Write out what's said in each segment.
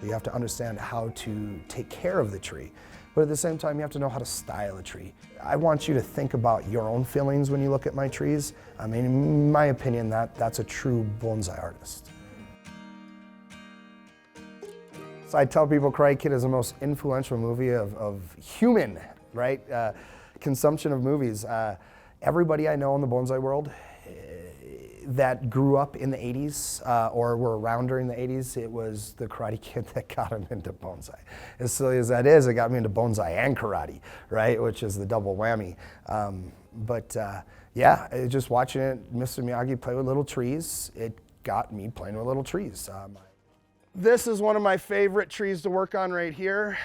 You have to understand how to take care of the tree. But at the same time, you have to know how to style a tree. I want you to think about your own feelings when you look at my trees. I mean, in my opinion, that's a true bonsai artist. So I tell people Karate Kid is the most influential movie of human, right, consumption of movies. Everybody I know in the bonsai world that grew up in the 80s or were around during the 80s, it was the Karate Kid that got them into bonsai. As silly as that is, it got me into bonsai and karate, right, which is the double whammy. Yeah, just watching it, Mr. Miyagi play with little trees, it got me playing with little trees. This is one of my favorite trees to work on right here,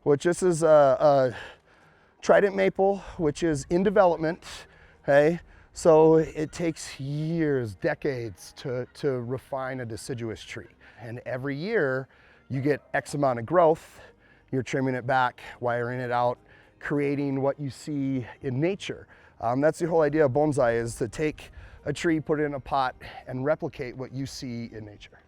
which this is a trident maple, which is in development, okay? So it takes years, decades to refine a deciduous tree. And every year you get X amount of growth, you're trimming it back, wiring it out, creating what you see in nature. That's the whole idea of bonsai, is to take a tree, put it in a pot, and replicate what you see in nature.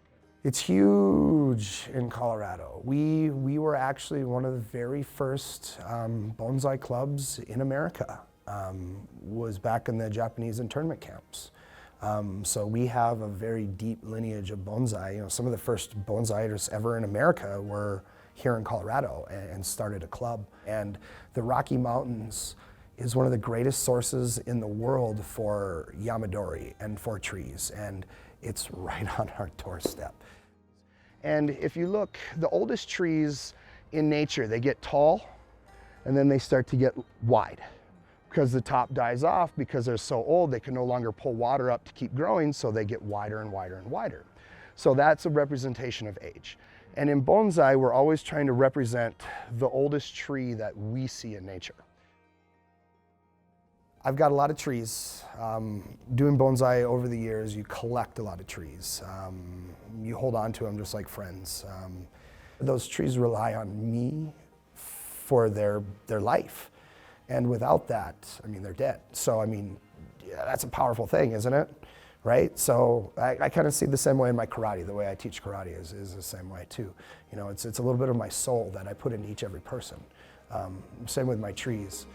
It's huge in Colorado. We were actually one of the very first bonsai clubs in America. Was back in the Japanese internment camps. So we have a very deep lineage of bonsai. You know, some of the first bonsaiists ever in America were here in Colorado and started a club. And the Rocky Mountains is one of the greatest sources in the world for yamadori and for trees. And it's right on our doorstep. And if you look, the oldest trees in nature, they get tall and then they start to get wide because the top dies off because they're so old they can no longer pull water up to keep growing, so they get wider and wider and wider. So that's a representation of age. And in bonsai, we're always trying to represent the oldest tree that we see in nature. I've got a lot of trees. Doing bonsai over the years, you collect a lot of trees. You hold on to them just like friends. Those trees rely on me for their life. And without that, I mean, they're dead. So, I mean, yeah, that's a powerful thing, isn't it? Right? So I kind of see the same way in my karate. The way I teach karate is the same way too. You know, it's a little bit of my soul that I put into every person. Same with my trees.